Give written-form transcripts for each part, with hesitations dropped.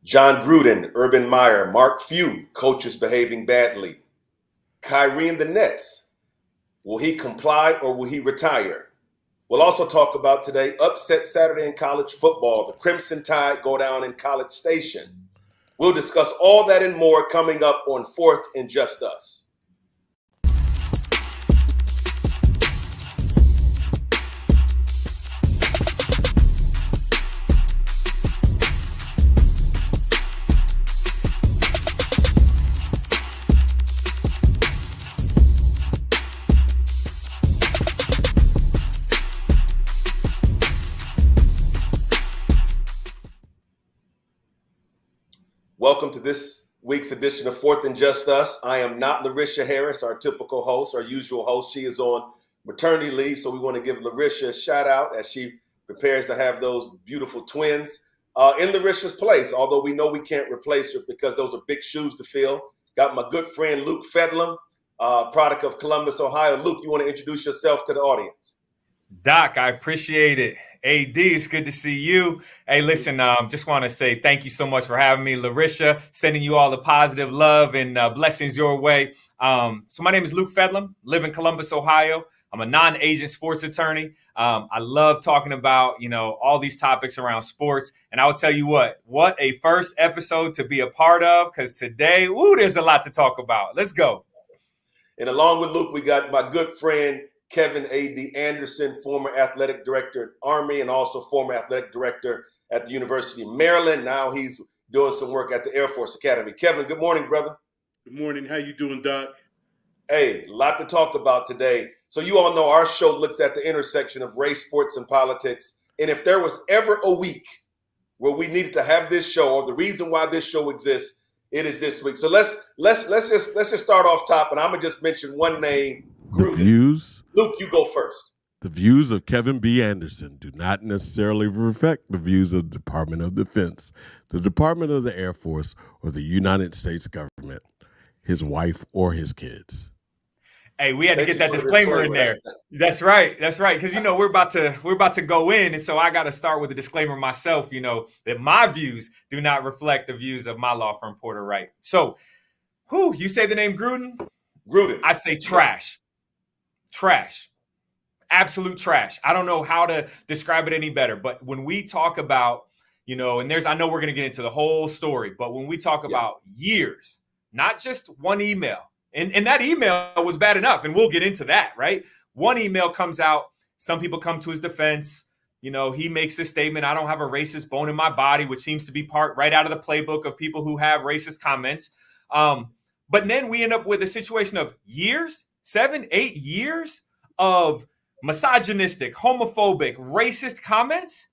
Jon Gruden, Urban Meyer, Mark Few, coaches behaving badly. Kyrie and the Nets, will he comply or will he retire? We'll also talk about today, upset Saturday in college football. The Crimson Tide go down in College Station. We'll discuss all that and more coming up on Fourth and Just Us. Welcome to this week's edition of Fourth and Just Us. I am not Larisha Harris, our typical host, our usual host. She is on maternity leave, so we want to give Larisha a shout out as she prepares to have those beautiful twins in Larisha's place, although we know we can't replace her because those are big shoes to fill. Got my good friend Luke Fedlam, product of Columbus, Ohio. Luke, you want to introduce yourself to the audience? Doc, I appreciate it. AD, it's good to see you. Hey, listen, just want to say thank you so much for having me. Larisha, sending you all the positive love and blessings your way. So my name is Luke Fedlam, live in Columbus, Ohio. I'm a non-agent sports attorney. I love talking about, all these topics around sports. And I will tell you what a first episode to be a part of, because today, there's a lot to talk about. Let's go. And along with Luke, we got my good friend, Kevin A.D. Anderson, former athletic director at Army and also former athletic director at the University of Maryland. Now he's doing some work at the Air Force Academy. Kevin, good morning, brother. Good morning. How you doing, Doc? Hey, a lot to talk about today. So you all know our show looks at the intersection of race, sports, and politics. And if there was ever a week where we needed to have this show, or the reason why this show exists, it is this week. So let's just start off top, and I'm gonna just mention one name. Luke, you go first. The views of Kevin B. Anderson do not necessarily reflect the views of the Department of Defense, the Department of the Air Force, or the United States government, his wife, or his kids. Hey, we had to get that disclaimer in there. That's right. Because we're about to go in, and so I got to start with a disclaimer myself. That my views do not reflect the views of my law firm, Porter Wright. So, you say the name Gruden? Gruden. I say trash. Trash. Absolute trash. I don't know how to describe it any better. But when we talk about, and I know we're going to get into the whole story, but when we talk about years, not just one email, and that email was bad enough, and we'll get into that, right? One email comes out. Some people come to his defense. He makes this statement, I don't have a racist bone in my body, which seems to be part right out of the playbook of people who have racist comments. But then we end up with a situation of years, 7-8 years of misogynistic, homophobic, racist comments.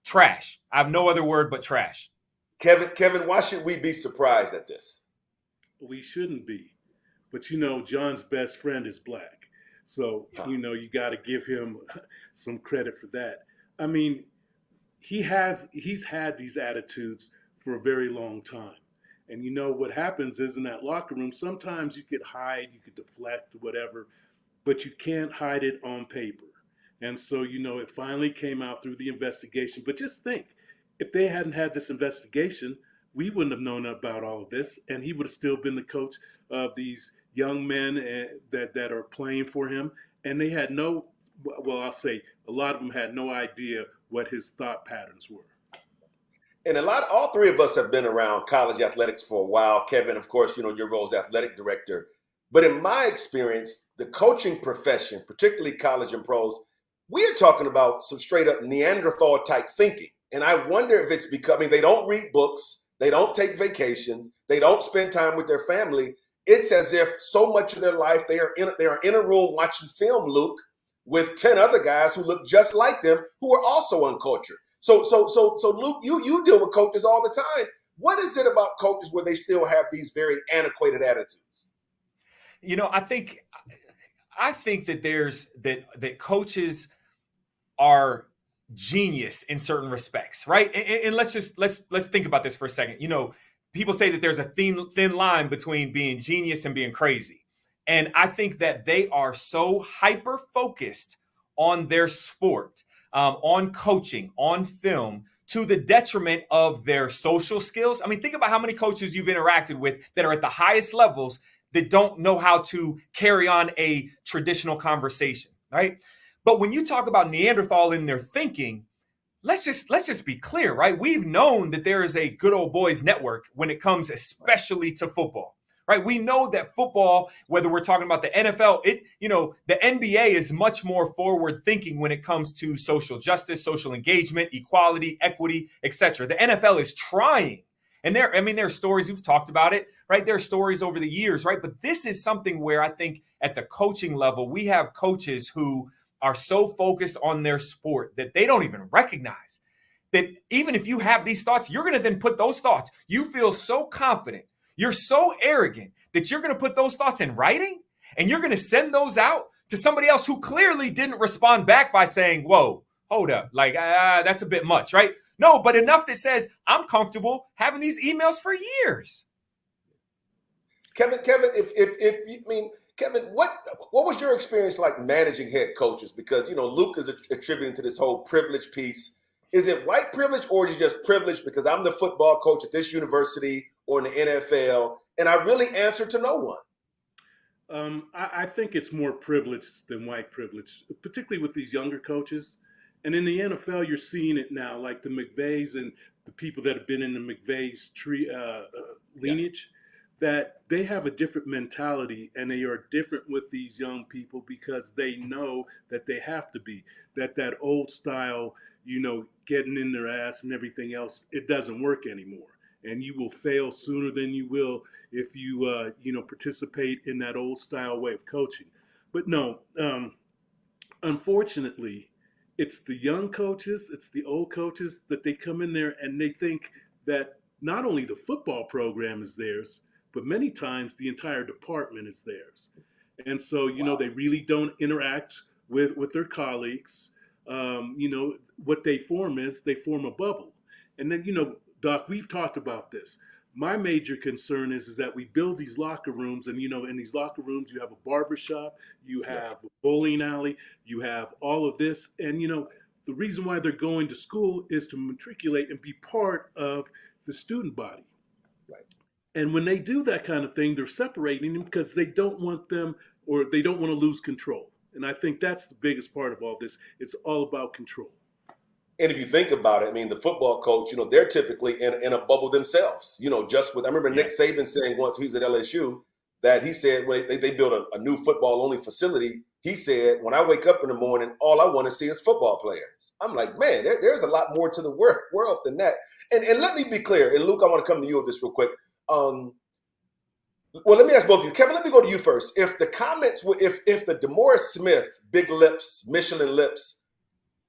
Trash. I have no other word but trash. Kevin, why should we be surprised at this? We shouldn't be. But, John's best friend is black. So, you got to give him some credit for that. I mean, he's had these attitudes for a very long time. And what happens is in that locker room, sometimes you could hide, you could deflect, whatever, but you can't hide it on paper. And so, it finally came out through the investigation. But just think, if they hadn't had this investigation, we wouldn't have known about all of this, and he would have still been the coach of these young men that are playing for him. And they had I'll say a lot of them had no idea what his thought patterns were. And all three of us have been around college athletics for a while. Kevin, of course, your role as athletic director. But in my experience, the coaching profession, particularly college and pros, we are talking about some straight up Neanderthal type thinking. And I wonder if it's because, they don't read books, they don't take vacations, they don't spend time with their family. It's as if so much of their life they are in a room watching film, Luke, with 10 other guys who look just like them who are also uncultured. So Luke, you deal with coaches all the time. What is it about coaches where they still have these very antiquated attitudes? I think that that coaches are genius in certain respects, right? And let's think about this for a second. People say that there's a thin line between being genius and being crazy. And I think that they are so hyper focused on their sport, on coaching, on film, to the detriment of their social skills. I mean, think about how many coaches you've interacted with that are at the highest levels that don't know how to carry on a traditional conversation, right? But when you talk about Neanderthal in their thinking, let's just be clear, right? We've known that there is a good old boys network when it comes especially to football, right? We know that football, whether we're talking about the NFL, the NBA is much more forward thinking when it comes to social justice, social engagement, equality, equity, etc. The NFL is trying. And there are stories, you've talked about it, right? There are stories over the years, right? But this is something where I think at the coaching level, we have coaches who are so focused on their sport that they don't even recognize that even if you have these thoughts, you're going to then put those thoughts. You feel so confident. You're so arrogant that you're going to put those thoughts in writing and you're going to send those out to somebody else who clearly didn't respond back by saying, whoa, hold up. Like, that's a bit much, right? No, but enough that says I'm comfortable having these emails for years. Kevin, Kevin, what was your experience like managing head coaches? Because, Luke is attributing to this whole privilege piece. Is it white privilege or is it just privilege because I'm the football coach at this university or in the NFL and I really answer to no one? I think it's more privilege than white privilege, particularly with these younger coaches. And in the NFL, you're seeing it now, like the McVays and the people that have been in the McVays lineage. That they have a different mentality and they are different with these young people because they know that they have to be, that old style, getting in their ass and everything else, it doesn't work anymore. And you will fail sooner than you will if you, participate in that old style way of coaching. But no, unfortunately, it's the young coaches, it's the old coaches that they come in there and they think that not only the football program is theirs, but many times the entire department is theirs. And so, they really don't interact with their colleagues. What they form is they form a bubble. And then, Doc, we've talked about this. My major concern is that we build these locker rooms and, in these locker rooms, you have a barbershop, you have a bowling alley, you have all of this. And, the reason why they're going to school is to matriculate and be part of the student body. Right. And when they do that kind of thing, they're separating them because they don't want them or they don't want to lose control. And I think that's the biggest part of all this. It's all about control. And if you think about it, the football coach, they're typically in a bubble themselves. I remember Nick Saban saying once he was at LSU that he said when they built a new football-only facility, he said, when I wake up in the morning, all I want to see is football players. I'm like, man, there's a lot more to the world than that. And let me be clear. And Luke, I want to come to you with this real quick. Well, let me ask both of you. Kevin, let me go to you first. If the comments were, if the DeMaurice Smith, big lips, Michelin lips,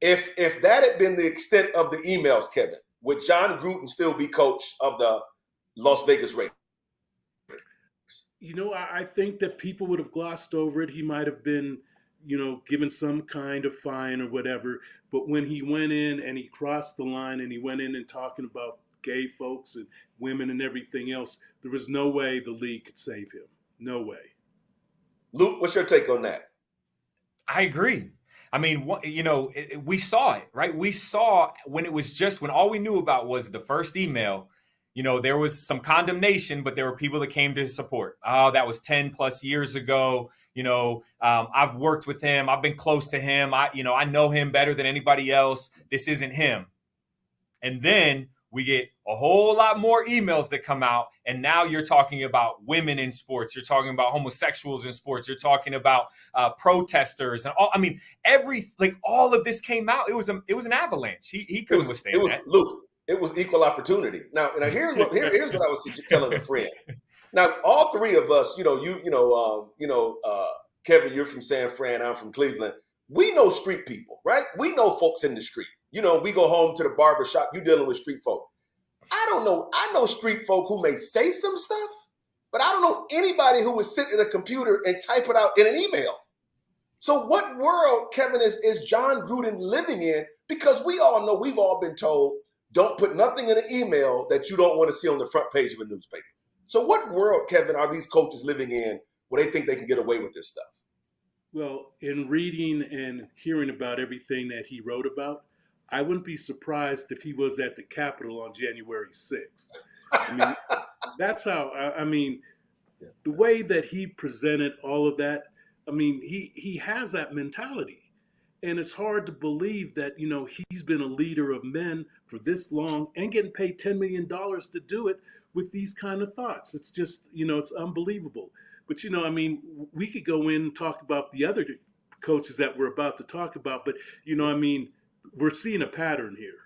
if that had been the extent of the emails, Kevin, would Jon Gruden still be coach of the Las Vegas Raiders? I think that people would have glossed over it. He might have been, given some kind of fine or whatever. But when he went in and he crossed the line and he went in and talking about gay folks and women and everything else, there was no way the league could save him. No way. Luke, what's your take on that? I agree. We saw it, right? We saw when all we knew about was the first email, there was some condemnation, but there were people that came to his support. Oh, that was 10 plus years ago. I've worked with him. I've been close to him. I know him better than anybody else. This isn't him. And then we get a whole lot more emails that come out. And now you're talking about women in sports. You're talking about homosexuals in sports. You're talking about protesters and all. All of this came out. It was an avalanche. He couldn't withstand that. Luke, it was equal opportunity. Now here's what I was telling a friend. Now, all three of us, Kevin, you're from San Fran. I'm from Cleveland. We know street people, right? We know folks in the street. We go home to the barbershop. You're dealing with street folk. I don't know. I know street folk who may say some stuff, but I don't know anybody who would sit at a computer and type it out in an email. So what world, Kevin, is Jon Gruden living in? Because we all know, we've all been told, don't put nothing in an email that you don't want to see on the front page of a newspaper. So what world, Kevin, are these coaches living in where they think they can get away with this stuff? Well, in reading and hearing about everything that he wrote about, I wouldn't be surprised if he was at the Capitol on January 6th. I mean, that's how, I mean, the way that he presented all of that, I mean, he has that mentality. And it's hard to believe that, you know, he's been a leader of men for this long and getting paid $10 million to do it with these kind of thoughts. It's just, you know, it's unbelievable. But, you know, I mean, we could go in and talk about the other coaches that we're about to talk about. But, you know, I mean, we're seeing a pattern here.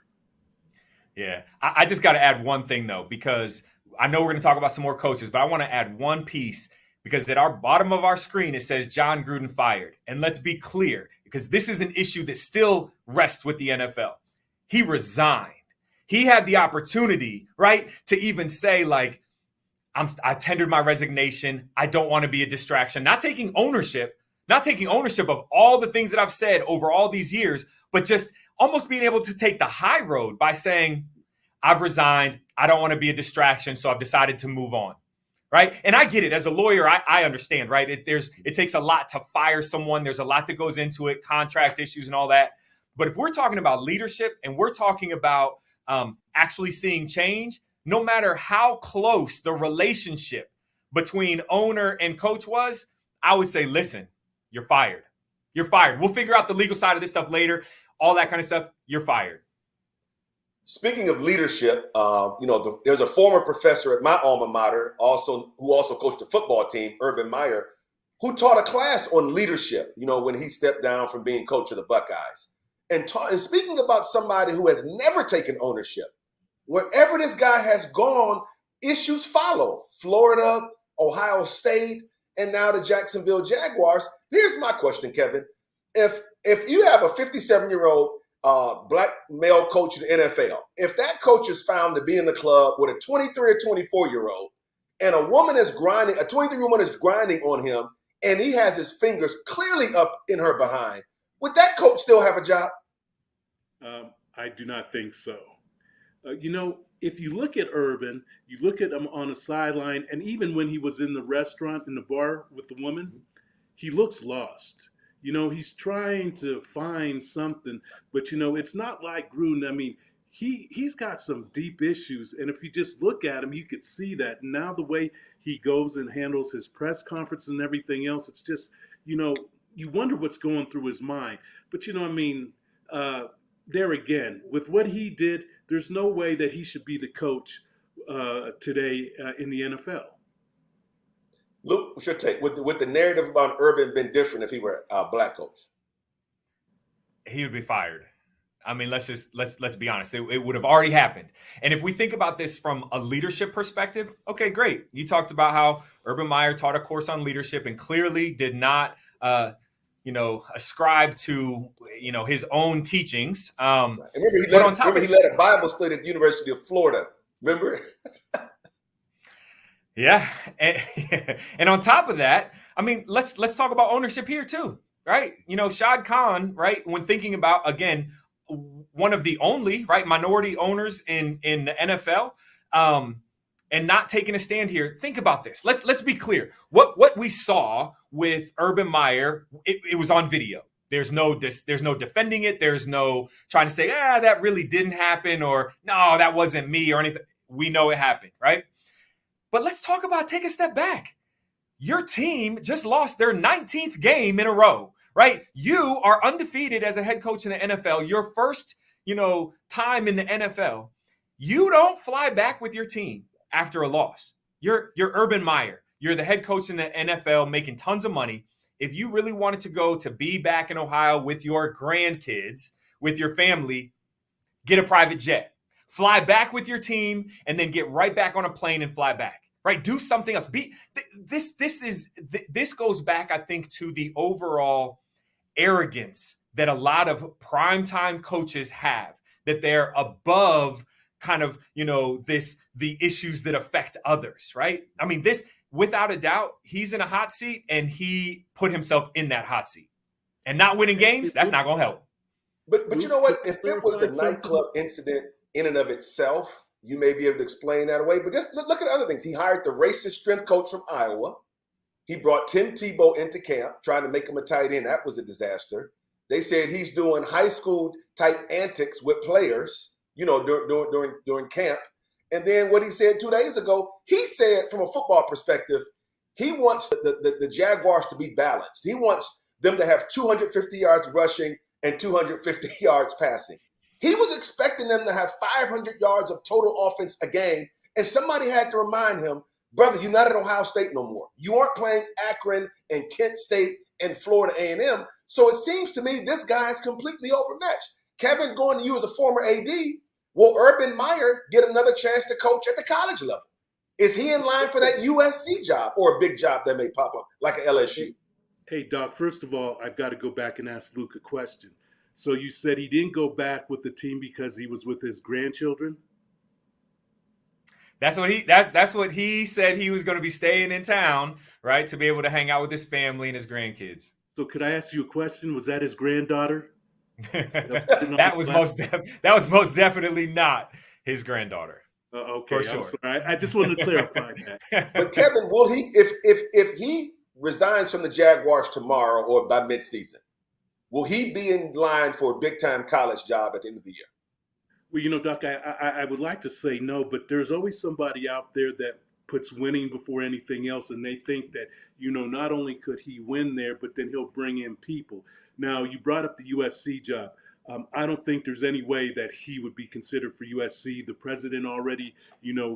Yeah. I just got to add one thing, though, because I know we're going to talk about some more coaches, but I want to add one piece because at our bottom of our screen, it says Jon Gruden fired. And let's be clear, because this is an issue that still rests with the NFL. He resigned. He had the opportunity, right, to even say, like, I tendered my resignation. I don't want to be a distraction. Not taking ownership of all the things that I've said over all these years, but just almost being able to take the high road by saying, I've resigned. I don't want to be a distraction, so I've decided to move on. Right. And I get it. As a lawyer, I understand. Right. It takes a lot to fire someone. There's a lot that goes into it, contract issues and all that. But if we're talking about leadership and we're talking about actually seeing change, no matter how close the relationship between owner and coach was, I would say, listen, you're fired. You're fired. We'll figure out the legal side of this stuff later. All that kind of stuff. You're fired. Speaking of leadership, there's a former professor at my alma mater, who also coached the football team, Urban Meyer, who taught a class on leadership, you know, when he stepped down from being coach of the Buckeyes. And speaking about somebody who has never taken ownership, wherever this guy has gone, issues follow. Florida, Ohio State, and now the Jacksonville Jaguars. Here's my question, Kevin. If you have a 57-year-old black male coach in the NFL, if that coach is found to be in the club with a 23 or 24-year-old and a 23 woman is grinding on him and he has his fingers clearly up in her behind, would that coach still have a job? I do not think so. If you look at Urban, you look at him on a sideline, and even when he was in the restaurant, in the bar with the woman, he looks lost. You know, he's trying to find something, but, you know, it's not like Gruden. I mean, he's got some deep issues, and if you just look at him, you could see that. Now the way he goes and handles his press conference and everything else, it's just, you know, you wonder what's going through his mind. But, you know, I mean, there again, with what he did, there's no way that he should be the coach today in the NFL. Luke, what's your take? Would the narrative about Urban been different if he were a black coach? He would be fired. I mean, let's be honest. It would have already happened. And if we think about this from a leadership perspective, okay, great. You talked about how Urban Meyer taught a course on leadership and clearly did not, ascribe to, his own teachings. Remember, he led a Bible study at the University of Florida. Remember? Yeah. And on top of that, I mean, let's talk about ownership here too, right? You know, Shad Khan, right? When thinking about, again, one of the only, right, minority owners in the NFL, and not taking a stand here. Think about this. Let's be clear. What we saw with Urban Meyer, it was on video. There's no defending it. There's no trying to say, that really didn't happen, or no, that wasn't me or anything. We know it happened, right? But let's take a step back. Your team just lost their 19th game in a row, right? You are undefeated as a head coach in the NFL. Your first, time in the NFL. You don't fly back with your team after a loss. You're Urban Meyer. You're the head coach in the NFL making tons of money. If you really wanted to go to be back in Ohio with your grandkids, with your family, get a private jet. Fly back with your team and then get right back on a plane and fly back, right? Do something else. This goes back, I think, to the overall arrogance that a lot of primetime coaches have, that they're above kind of, the issues that affect others, right? I mean, this, without a doubt, he's in a hot seat and he put himself in that hot seat. And not winning games, that's not going to help. But you know what? If it was the nightclub incident in and of itself, you may be able to explain that away. But just look at other things. He hired the racist strength coach from Iowa. He brought Tim Tebow into camp, trying to make him a tight end. That was a disaster. They said he's doing high school type antics with players, during camp. And then what he said 2 days ago, he said from a football perspective, he wants the Jaguars to be balanced. He wants them to have 250 yards rushing and 250 yards passing. He was expecting them to have 500 yards of total offense a game, and somebody had to remind him, brother, you're not at Ohio State no more. You aren't playing Akron and Kent State and Florida A&M. So it seems to me this guy is completely overmatched. Kevin, going to you as a former AD, will Urban Meyer get another chance to coach at the college level? Is he in line for that USC job or a big job that may pop up like an LSU? Hey, Doc, first of all, I've got to go back and ask Luke a question. So you said he didn't go back with the team because he was with his grandchildren? That's what he said. He was going to be staying in town, right, to be able to hang out with his family and his grandkids. So could I ask you a question? Was that his granddaughter? That was most definitely not his granddaughter. Okay, for sure. I'm sorry. I just wanted to clarify that. But Kevin, will he, if he resigns from the Jaguars tomorrow or by midseason, will he be in line for a big-time college job at the end of the year? Well, Doc, I would like to say no, but there's always somebody out there that puts winning before anything else, and they think that, not only could he win there, but then he'll bring in people. Now, you brought up the USC job. I don't think there's any way that he would be considered for USC. The president already,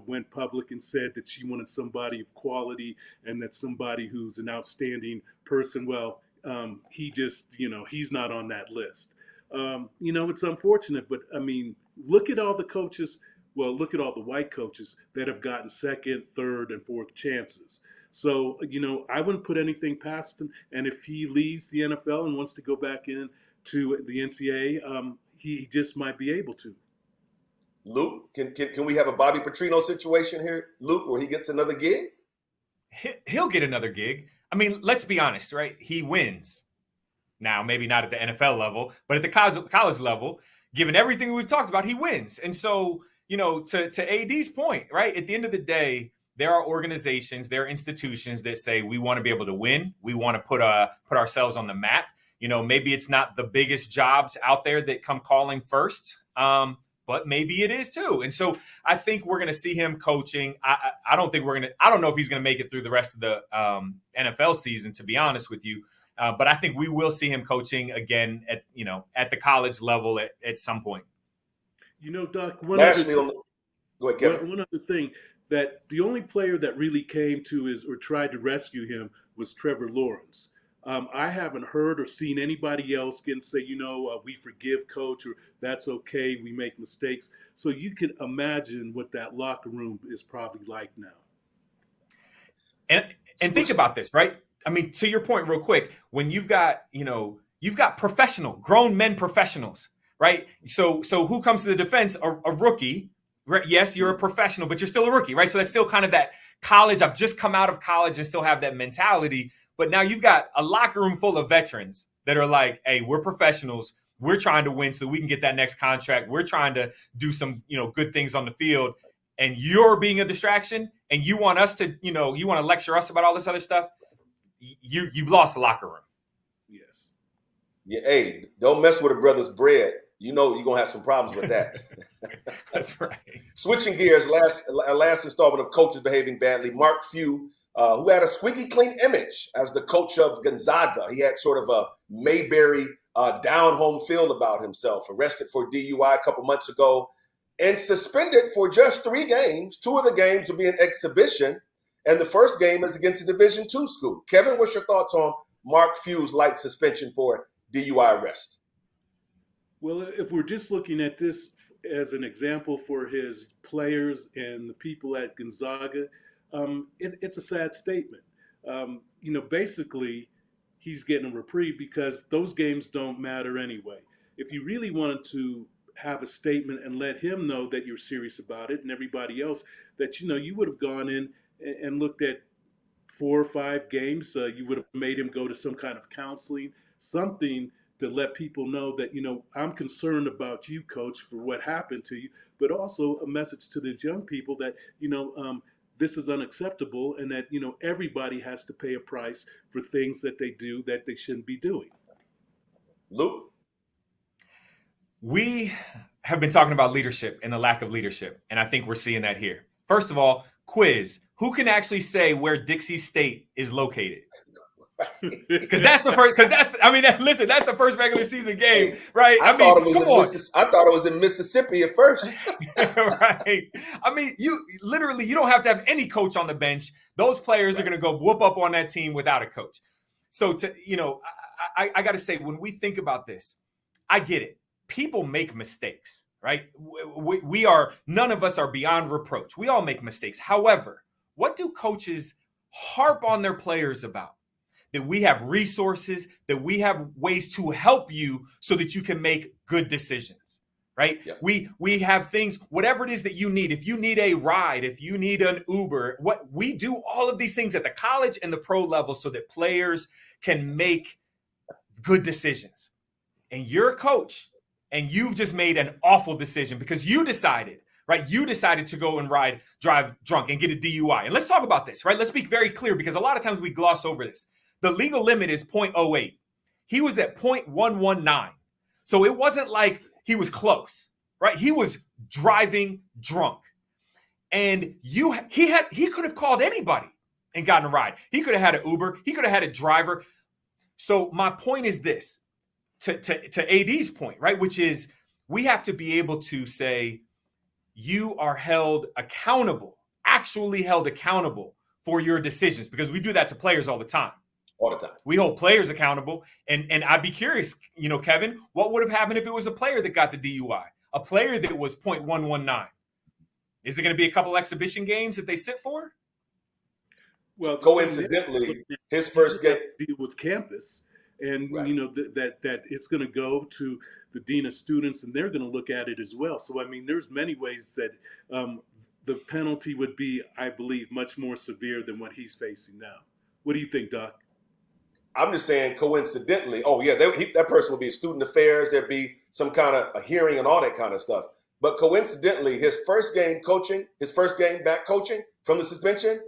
went public and said that she wanted somebody of quality and that somebody who's an outstanding person. Well, he just, he's not on that list. It's unfortunate, but I mean, look at all the coaches. Well, look at all the white coaches that have gotten second, third, and fourth chances. So, I wouldn't put anything past him. And if he leaves the NFL and wants to go back in to the NCAA, he just might be able to. Luke, can we have a Bobby Petrino situation here, Luke, where he gets another gig? He'll get another gig. I mean, let's be honest, right? He wins. Now, maybe not at the NFL level, but at the college level, given everything we've talked about, he wins. And so, to AD's point, right? At the end of the day, there are organizations, there are institutions that say we want to be able to win. We want to put ourselves on the map. Maybe it's not the biggest jobs out there that come calling first, but maybe it is too. And so I think we're going to see him coaching. I don't know if he's going to make it through the rest of the NFL season, to be honest with you. But I think we will see him coaching again at the college level at some point. Doc, go ahead, Kevin. One other thing, that the only player that really came to or tried to rescue him was Trevor Lawrence. I haven't heard or seen anybody else get and say, we forgive coach, or that's okay, we make mistakes. So you can imagine what that locker room is probably like now. And think about this, right? I mean, to your point real quick, when you've got grown men professionals, right? So who comes to the defense? A rookie, right? Yes, you're a professional, but you're still a rookie, right? So that's still kind of that college. I've just come out of college and still have that mentality. But now you've got a locker room full of veterans that are like, hey, we're professionals. We're trying to win so we can get that next contract. We're trying to do some, good things on the field. And you're being a distraction and you want us to, you want to lecture us about all this other stuff. You've lost the locker room. Yes. Yeah, hey, don't mess with a brother's bread. You're going to have some problems with that. That's right. Switching gears, last installment of Coaches Behaving Badly, Mark Few, who had a squeaky clean image as the coach of Gonzaga. He had sort of a Mayberry down-home feel about himself, arrested for DUI a couple months ago, and suspended for just 3 games. 2 of the games will be an exhibition, and the first game is against a Division II school. Kevin, what's your thoughts on Mark Few's light suspension for DUI arrest? Well, if we're just looking at this as an example for his players and the people at Gonzaga, it's a sad statement. Basically, he's getting a reprieve because those games don't matter anyway. If you really wanted to have a statement and let him know that you're serious about it and everybody else, that, you would have gone in and looked at 4 or 5 games. You would have made him go to some kind of counseling, something to let people know that, I'm concerned about you, coach, for what happened to you, but also a message to these young people that, this is unacceptable and that, everybody has to pay a price for things that they do that they shouldn't be doing. Luke? We have been talking about leadership and the lack of leadership, and I think we're seeing that here. First of all, quiz. Who can actually say where Dixie State is located? Because that's the first. Listen, that's the first regular season game, right? I thought it was in Mississippi at first. Right. I mean, you don't have to have any coach on the bench. Those players are going to go whoop up on that team without a coach. So I got to say, when we think about this, I get it. People make mistakes, right? None of us are beyond reproach. We all make mistakes. However, what do coaches harp on their players about? That we have resources, that we have ways to help you so that you can make good decisions, right? Yep. We have things, whatever it is that you need. If you need a ride, if you need an Uber, we do all of these things at the college and the pro level so that players can make good decisions. And you're a coach, and you've just made an awful decision because you decided, right? You decided to go and drive drunk and get a DUI. And let's talk about this, right? Let's be very clear because a lot of times we gloss over this. The legal limit is 0.08. He was at 0.119. So it wasn't like he was close, right? He was driving drunk. And he could have called anybody and gotten a ride. He could have had an Uber. He could have had a driver. So my point is this, to AD's point, right? Which is we have to be able to say you are held accountable, actually held accountable for your decisions, because we do that to players all the time. All the time. We hold players accountable. And I'd be curious, Kevin, what would have happened if it was a player that got the DUI? A player that was 0.119? Is it going to be a couple exhibition games that they sit for? Well, coincidentally, his first game deal with campus, and right. that it's going to go to the dean of students, and they're going to look at it as well. So I mean, there's many ways that the penalty would be, I believe, much more severe than what he's facing now. What do you think, Doc? I'm just saying, coincidentally, that person would be student affairs. There'd be some kind of a hearing and all that kind of stuff. But coincidentally, his first game back coaching from the suspension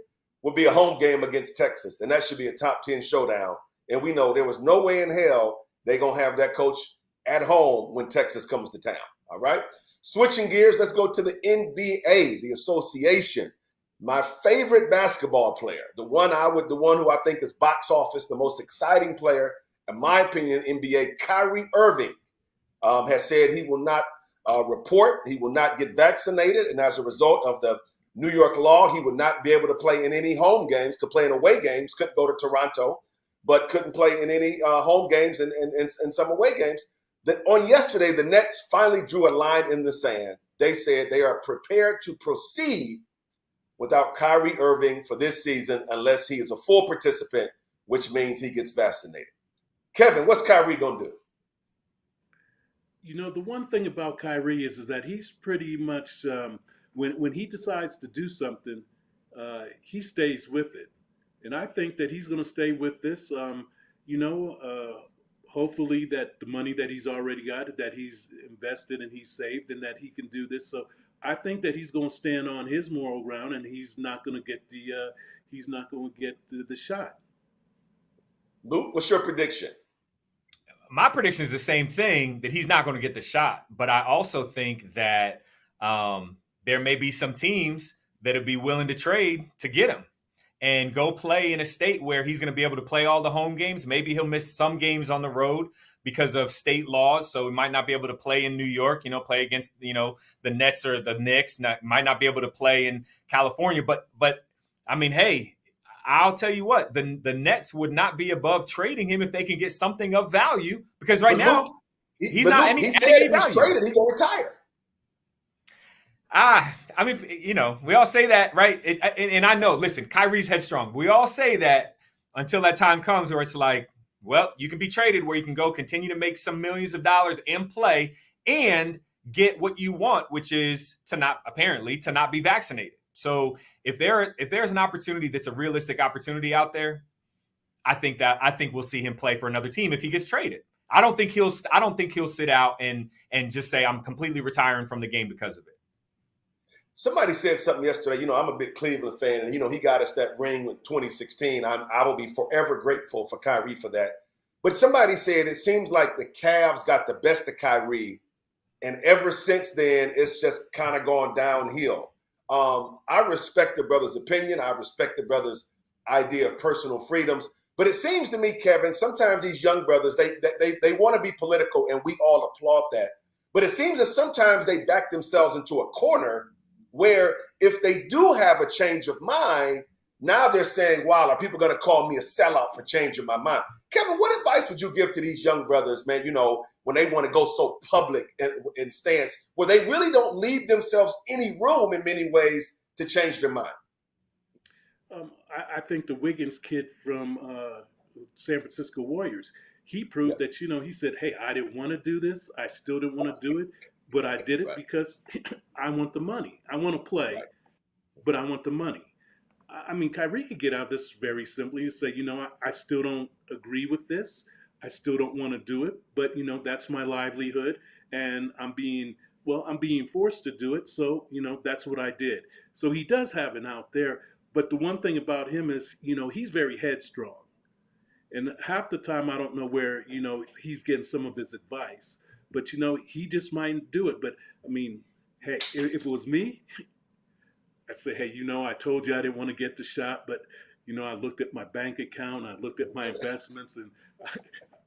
would be a home game against Texas. And that should be a top 10 showdown. And we know there was no way in hell they're going to have that coach at home when Texas comes to town. All right. Switching gears, let's go to the NBA, the association. My favorite basketball player, the one who I think is box office, the most exciting player, in my opinion, NBA, Kyrie Irving, has said he will not report, he will not get vaccinated, and as a result of the New York law, he would not be able to play in any home games, could play in away games, couldn't go to Toronto, but couldn't play in any home games and some away games. That on yesterday, the Nets finally drew a line in the sand. They said they are prepared to proceed without Kyrie Irving for this season unless he is a full participant, which means he gets vaccinated. Kevin, what's Kyrie going to do? The one thing about Kyrie is that he's pretty much, when he decides to do something, he stays with it. And I think that he's going to stay with this, hopefully that the money that he's already got, that he's invested and he's saved, and that he can do this. So I think that he's going to stand on his moral ground, and he's not going to get the shot. Luke, what's your prediction? My prediction is the same thing, that he's not going to get the shot. But I also think that there may be some teams that would be willing to trade to get him and go play in a state where he's going to be able to play all the home games. Maybe he'll miss some games on the road because of state laws. So he might not be able to play in New York, play against, the Nets or the Knicks. Might not be able to play in California. But I mean, hey, I'll tell you what, the Nets would not be above trading him if they can get something of value, because right now he's not any value. He's traded, he's going to retire. I mean, we all say that, right? And I know, listen, Kyrie's headstrong. We all say that until that time comes where it's like, well, you can be traded where you can go continue to make some millions of dollars and play and get what you want, which is to not be vaccinated. So if there's an opportunity that's a realistic opportunity out there, I think we'll see him play for another team if he gets traded. I don't think he'll sit out and just say I'm completely retiring from the game because of it. Somebody said something yesterday. I'm a big Cleveland fan, and he got us that ring in 2016. I will be forever grateful for Kyrie for that. But somebody said it seems like the Cavs got the best of Kyrie And ever since then, it's just kind of gone downhill. I respect the brother's opinion. I respect the brother's idea of personal freedoms. But it seems to me, Kevin, sometimes these young brothers, they want to be political, and we all applaud that. But it seems that sometimes they back themselves into a corner where if they do have a change of mind, now they're saying, wow, are people going to call me a sellout for changing my mind? Kevin, what advice would you give to these young brothers, man, when they want to go so public in stance, where they really don't leave themselves any room in many ways to change their mind? I think the Wiggins kid from San Francisco Warriors, he proved that, he said, hey, I didn't want to do this. I still didn't want to do it, but I did it because I want the money. I want to play, but I want the money. I mean, Kyrie could get out of this very simply and say, I still don't agree with this. I still don't want to do it, but, that's my livelihood, and I'm being forced to do it. So, that's what I did. So he does have an out there. But the one thing about him is, he's very headstrong. And half the time, I don't know where, he's getting some of his advice. But, he just might do it. But, I mean, hey, if it was me, I'd say, hey, I told you I didn't want to get the shot. But, I looked at my bank account. I looked at my investments. And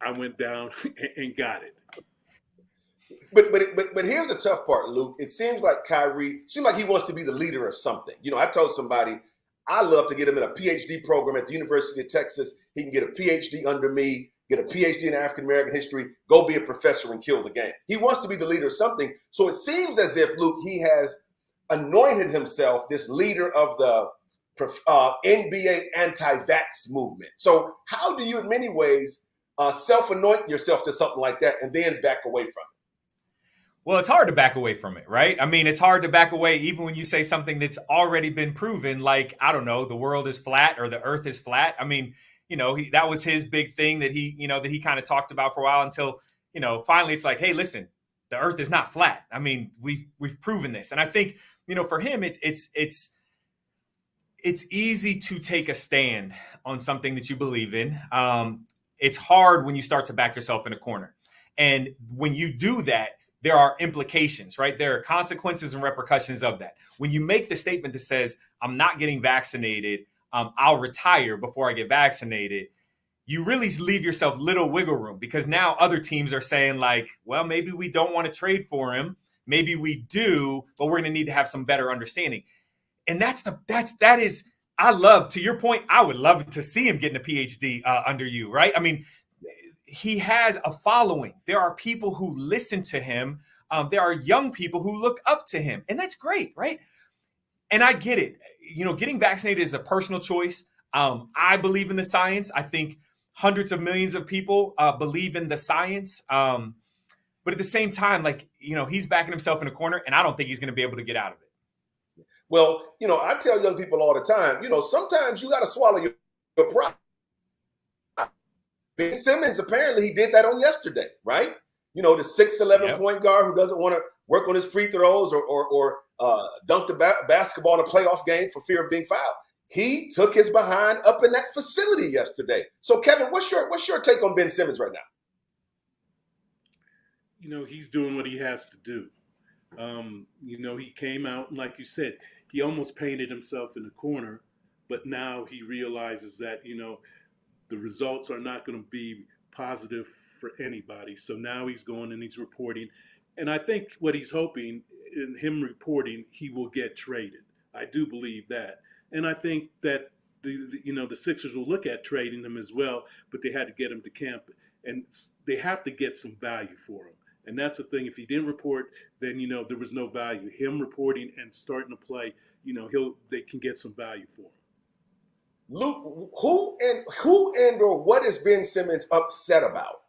I went down and got it. But here's the tough part, Luke. It seems like Kyrie, he wants to be the leader of something. I told somebody, I love to get him in a PhD program at the University of Texas. He can get a PhD under me, get a PhD in African-American history, go be a professor and kill the game. He wants to be the leader of something. So it seems as if, Luke, he has anointed himself this leader of the NBA anti-vax movement. So how do you, in many ways, self-anoint yourself to something like that and then back away from it? Well, it's hard to back away from it, right? I mean, it's hard to back away even when you say something that's already been proven, like, I don't know, the world is flat or the earth is flat. I mean, that was his big thing that he kind of talked about for a while until, finally it's like, hey, listen, the earth is not flat. I mean, we've proven this. And I think, for him, it's easy to take a stand on something that you believe in. It's hard when you start to back yourself in a corner. And when you do that, there are implications, right? There are consequences and repercussions of that. When you make the statement that says, I'm not getting vaccinated, I'll retire before I get vaccinated, you really leave yourself little wiggle room, because now other teams are saying like, well, maybe we don't want to trade for him. Maybe we do, but we're going to need to have some better understanding. And I love, to your point, I would love to see him getting a PhD under you, right? I mean, he has a following. There are people who listen to him. There are young people who look up to him. And that's great, right? And I get it. Getting vaccinated is a personal choice. I believe in the science. I think hundreds of millions of people believe in the science. But at the same time, he's backing himself in a corner, and I don't think he's going to be able to get out of it. Well, I tell young people all the time, sometimes you got to swallow your pride. Ben Simmons, apparently he did that on yesterday, right? The 6'11" point guard who doesn't want to work on his free throws or dunk the basketball in a playoff game for fear of being fouled. He took his behind up in that facility yesterday. So, Kevin, what's your take on Ben Simmons right now? He's doing what he has to do. He came out, and like you said, he almost painted himself in the corner, but now he realizes that, the results are not going to be positive for anybody. So now he's going and he's reporting. And I think what he's hoping in him reporting, he will get traded. I do believe that. And I think that the Sixers will look at trading him as well, but they had to get him to camp, and they have to get some value for him. And that's the thing. If he didn't report, then, there was no value. Him reporting and starting to play, they can get some value for him. Luke, who and or what is Ben Simmons upset about?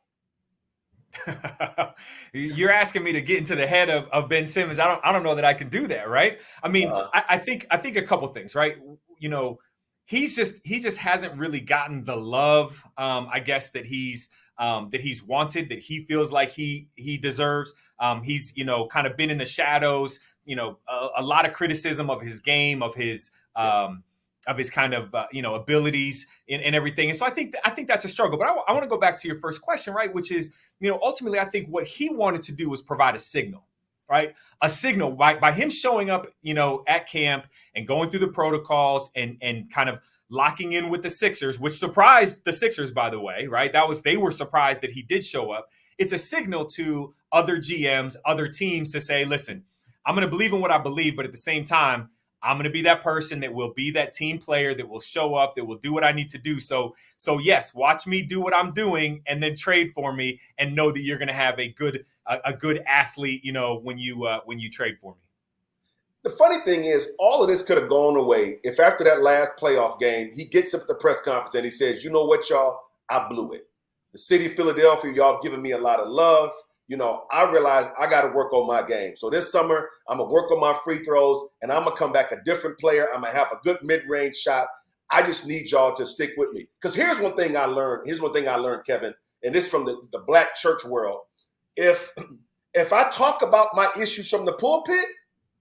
You're asking me to get into the head of Ben Simmons. I don't know that I can do that, right? I mean, I think a couple things, right? He just hasn't really gotten the love, I guess, that he's wanted, that he feels like he deserves. He's kind of been in the shadows. A lot of criticism of his game, of his kind of abilities and everything. And so I think that's a struggle. But I want to go back to your first question, right? Which is, ultimately, I think what he wanted to do was provide a signal, right? A signal by him showing up, at camp and going through the protocols and kind of locking in with the Sixers, which surprised the Sixers, by the way, right? They were surprised that he did show up. It's a signal to other GMs, other teams to say, listen, I'm going to believe in what I believe, but at the same time, I'm going to be that person that will be that team player that will show up, that will do what I need to do. So yes, watch me do what I'm doing and then trade for me and know that you're going to have a good athlete, when you trade for me. The funny thing is, all of this could have gone away if after that last playoff game, he gets up at the press conference and he says, you know what, y'all, I blew it. The city of Philadelphia, y'all have given me a lot of love. I realized I got to work on my game. So this summer, I'm going to work on my free throws, and I'm going to come back a different player. I'm going to have a good mid-range shot. I just need y'all to stick with me. Because here's one thing I learned, Kevin, and this from the black church world. If I talk about my issues from the pulpit,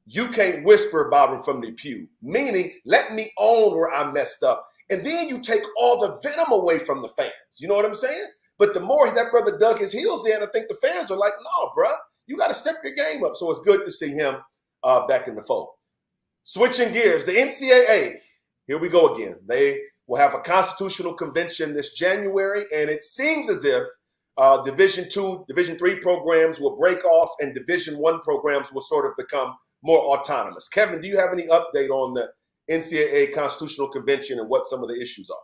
you can't whisper about them from the pew. Meaning, let me own where I messed up. And then you take all the venom away from the fans. You know what I'm saying? But the more that brother dug his heels in, I think the fans are like, no, bro, you got to step your game up. So it's good to see him back in the fold. Switching gears, the NCAA, here we go again. They will have a constitutional convention this January, and it seems as if Division II, Division III programs will break off and Division I programs will sort of become more autonomous. Kevin, do you have any update on the NCAA constitutional convention and what some of the issues are?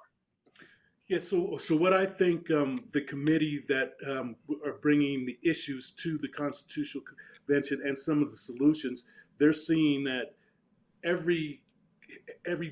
Yeah, so what I think the committee that are bringing the issues to the Constitutional Convention and some of the solutions, they're seeing that every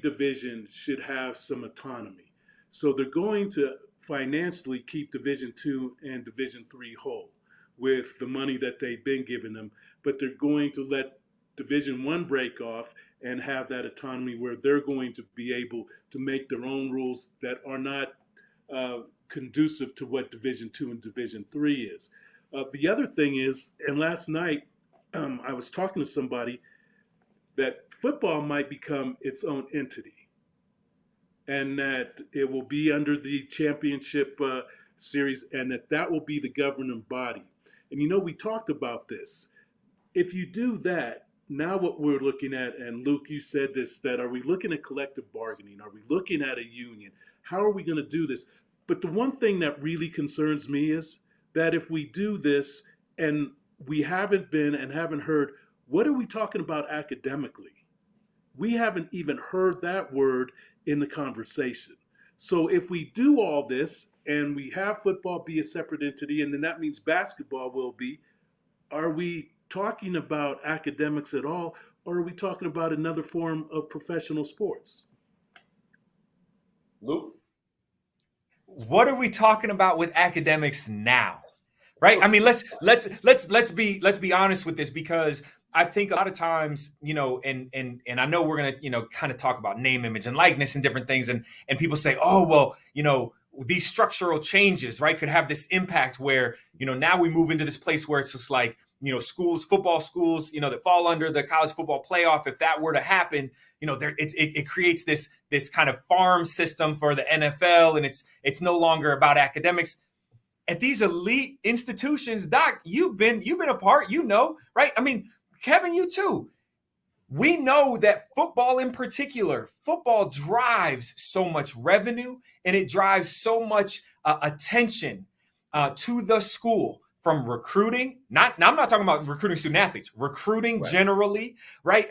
division should have some autonomy. So they're going to financially keep Division II and Division III whole with the money that they've been giving them, but they're going to let Division I break off and have that autonomy where they're going to be able to make their own rules that are not conducive to what Division II and Division III is. The other thing is, and last night I was talking to somebody that football might become its own entity and that it will be under the championship series and that will be the governing body. And we talked about this. If you do that, now what we're looking at, and Luke, you said this, that are we looking at collective bargaining? Are we looking at a union? How are we going to do this? But the one thing that really concerns me is that if we do this and we haven't been and haven't heard, what are we talking about academically? We haven't even heard that word in the conversation. So if we do all this and we have football be a separate entity, and then that means basketball will be, are we talking about academics at all, or are we talking about another form of professional sports? Luke? What are we talking about with academics now? Right? I mean, let's be honest with this, because I think a lot of times, and I know we're gonna, kind of talk about name, image, and likeness and different things, and people say, oh, well, these structural changes, right, could have this impact where, now we move into this place where it's just like, football schools, that fall under the college football playoff. If that were to happen, it creates this kind of farm system for the NFL, and it's no longer about academics. At these elite institutions, Doc, you've been a part, right? I mean, Kevin, you too. We know that football in particular, football drives so much revenue and it drives so much attention to the school. From recruiting, I'm not talking about recruiting student athletes, recruiting right. Generally, right?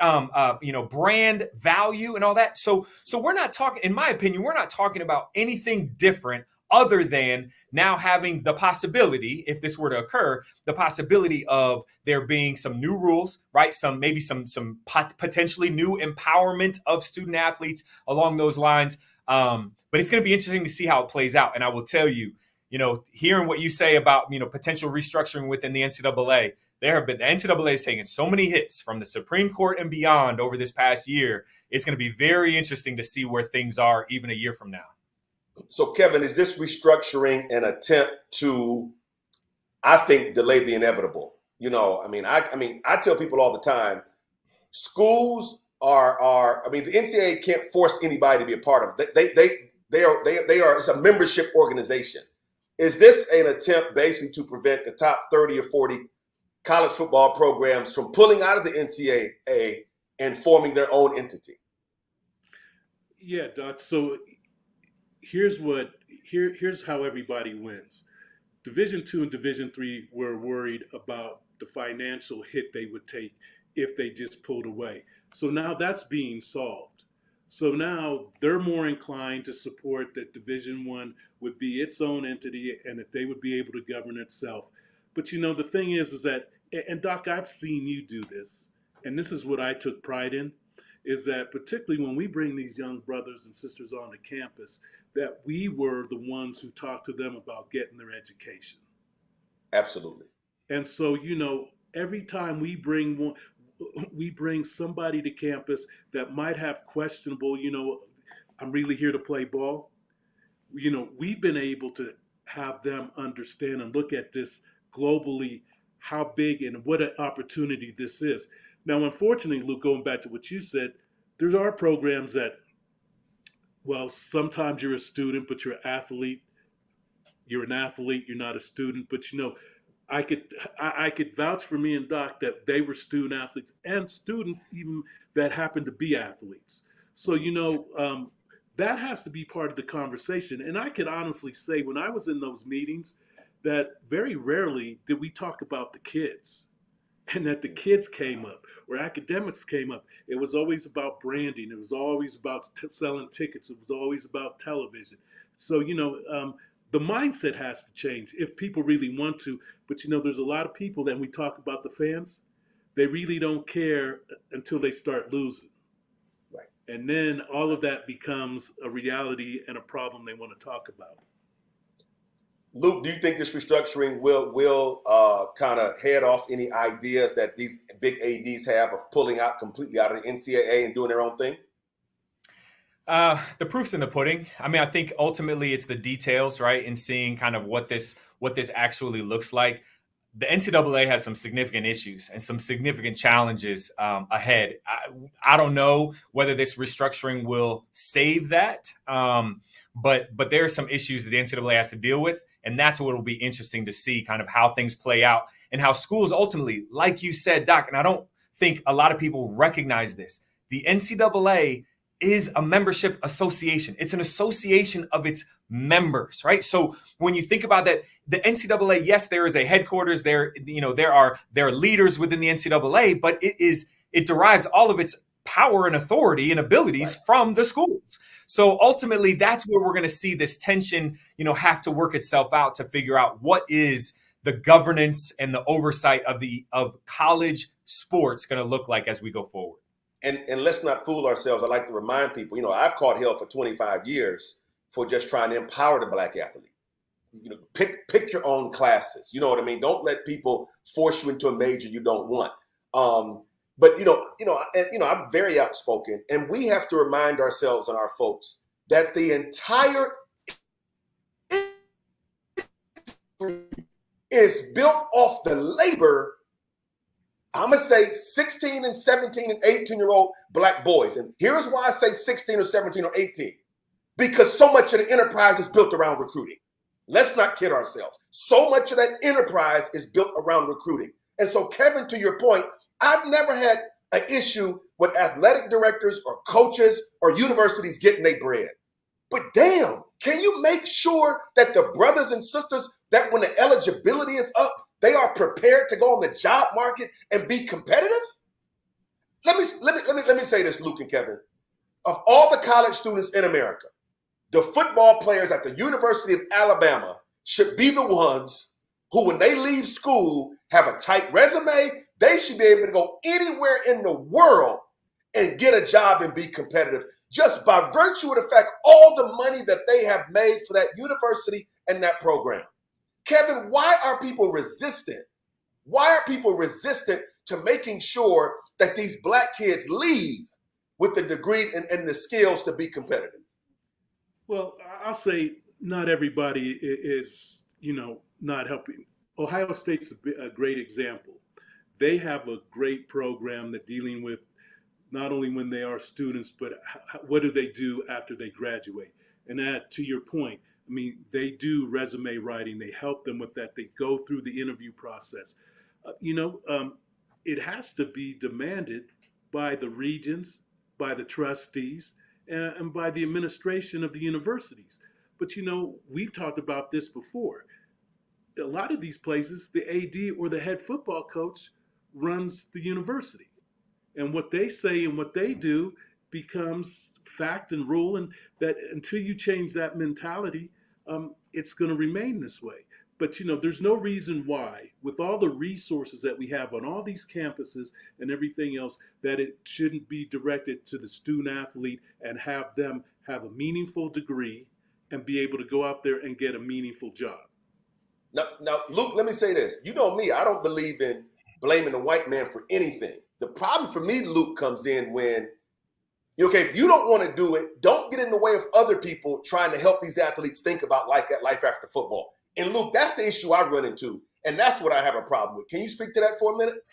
Brand value and all that. So we're not talking, in my opinion, we're not talking about anything different other than now having the possibility, if this were to occur, the possibility of there being some new rules, right? Maybe some potentially new empowerment of student athletes along those lines. But it's going to be interesting to see how it plays out. And I will tell you, hearing what you say about, potential restructuring within the NCAA, the NCAA has taken so many hits from the Supreme Court and beyond over this past year. It's going to be very interesting to see where things are even a year from now. So, Kevin, is this restructuring an attempt to, I think, delay the inevitable? I tell people all the time, schools are the NCAA can't force anybody to be a part of it. They are, it's a membership organization. Is this an attempt basically to prevent the top 30 or 40 college football programs from pulling out of the NCAA and forming their own entity? Yeah, Doc. So here's how everybody wins. Division II and Division III were worried about the financial hit they would take if they just pulled away. So now that's being solved. So now they're more inclined to support that Division I would be its own entity and that they would be able to govern itself. But the thing is that, and Doc, I've seen you do this, and this is what I took pride in, is that particularly when we bring these young brothers and sisters onto campus, that we were the ones who talked to them about getting their education. Absolutely. And so, every time we bring somebody to campus that might have questionable, I'm really here to play ball. We've been able to have them understand and look at this globally, how big and what an opportunity this is. Now, unfortunately, Luke, going back to what you said, there are programs that, well, sometimes you're a student, but you're an athlete. You're an athlete, you're not a student. But, I could vouch for me and Doc that they were student athletes and students even that happened to be athletes. So, that has to be part of the conversation. And I can honestly say when I was in those meetings that very rarely did we talk about the kids. And that the kids came up or academics came up. It was always about branding. It was always about selling tickets. It was always about television. So, the mindset has to change if people really want to. But, there's a lot of people that when we talk about the fans, they really don't care until they start losing. Right. And then all of that becomes a reality and a problem they want to talk about. Luke, do you think this restructuring will kind of head off any ideas that these big ADs have of pulling out completely out of the NCAA and doing their own thing? The proof's in the pudding. I mean, I think ultimately it's the details, right? And seeing kind of what this actually looks like. The NCAA has some significant issues and some significant challenges ahead. I don't know whether this restructuring will save that, but there are some issues that the NCAA has to deal with. And that's what will be interesting to see kind of how things play out and how schools ultimately, like you said, Doc, and I don't think a lot of people recognize this. The NCAA is a membership association. It's an association of its members, right? So when you think about that, the NCAA, yes, there is a headquarters there, there are leaders within the NCAA, but it derives all of its power and authority and abilities from the schools. So ultimately, that's where we're going to see this tension, have to work itself out to figure out what is the governance and the oversight of college sports going to look like as we go forward. And let's not fool ourselves. I like to remind people, I've caught hell for 25 years for just trying to empower the black athlete. Pick your own classes. You know what I mean? Don't let people force you into a major you don't want. But I'm very outspoken, and we have to remind ourselves and our folks that the entire is built off the labor. I'm going to say 16 and 17 and 18-year-old black boys. And here's why I say 16 or 17 or 18. Because so much of the enterprise is built around recruiting. Let's not kid ourselves. So much of that enterprise is built around recruiting. And so, Kevin, to your point, I've never had an issue with athletic directors or coaches or universities getting their bread. But damn, can you make sure that the brothers and sisters, that when the eligibility is up, they are prepared to go on the job market and be competitive? Let me say this, Luke and Kevin. Of all the college students in America, the football players at the University of Alabama should be the ones who, when they leave school, have a tight resume. They should be able to go anywhere in the world and get a job and be competitive, just by virtue of the fact all the money that they have made for that university and that program. Kevin, why are people resistant? Why are people resistant to making sure that these black kids leave with the degree and the skills to be competitive? Well, I'll say not everybody is, not helping. Ohio State's a great example. They have a great program that dealing with not only when they are students, but what do they do after they graduate? And that, to your point, I mean, they do resume writing. They help them with that. They go through the interview process. It has to be demanded by the regents, by the trustees, and by the administration of the universities. But we've talked about this before. A lot of these places, the AD or the head football coach runs the university. And what they say and what they do becomes fact and rule. And that until you change that mentality, it's going to remain this way. But there's no reason why, with all the resources that we have on all these campuses and everything else, that it shouldn't be directed to the student athlete and have them have a meaningful degree and be able to go out there and get a meaningful job. Now, Luke, let me say this. You know me, I don't believe in blaming the white man for anything. The problem for me, Luke, comes in when, if you don't want to do it, don't get in the way of other people trying to help these athletes think about life after football. And Luke, that's the issue I run into. And that's what I have a problem with. Can you speak to that for a minute?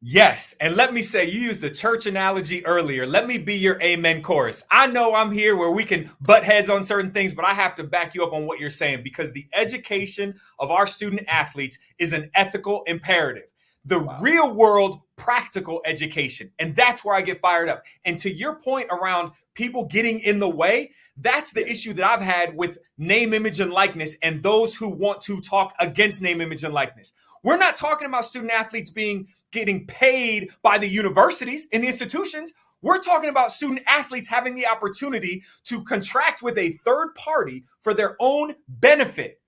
Yes. And let me say, you used the church analogy earlier. Let me be your amen chorus. I know I'm here where we can butt heads on certain things, but I have to back you up on what you're saying, because the education of our student athletes is an ethical imperative. The real world practical education. And that's where I get fired up. And to your point around people getting in the way, that's the issue that I've had with name, image, and likeness and those who want to talk against name, image, and likeness. We're not talking about student athletes getting paid by the universities and the institutions. We're talking about student athletes having the opportunity to contract with a third party for their own benefit,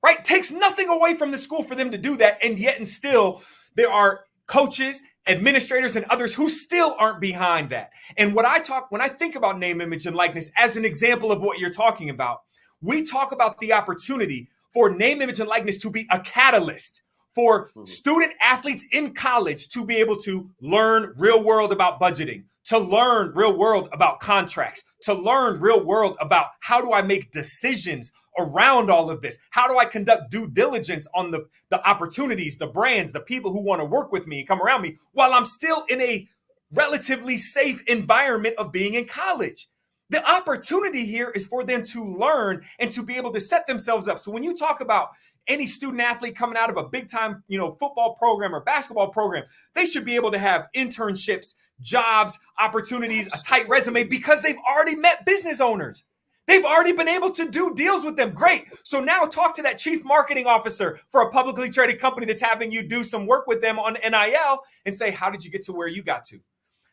right? Takes nothing away from the school for them to do that. And yet and still, there are coaches, administrators, and others who still aren't behind that. And when I think about name, image, and likeness as an example of what you're talking about, we talk about the opportunity for name, image, and likeness to be a catalyst for student athletes in college to be able to learn real world about budgeting, to learn real world about contracts, to learn real world about how do I make decisions around all of this? How do I conduct due diligence on the opportunities, the brands, the people who want to work with me and come around me while I'm still in a relatively safe environment of being in college? The opportunity here is for them to learn and to be able to set themselves up. So when you talk about any student athlete coming out of a big time, football program or basketball program, they should be able to have internships, jobs, opportunities, a tight resume, because they've already met business owners. They've already been able to do deals with them. Great. So now talk to that chief marketing officer for a publicly traded company that's having you do some work with them on NIL and say, how did you get to where you got to?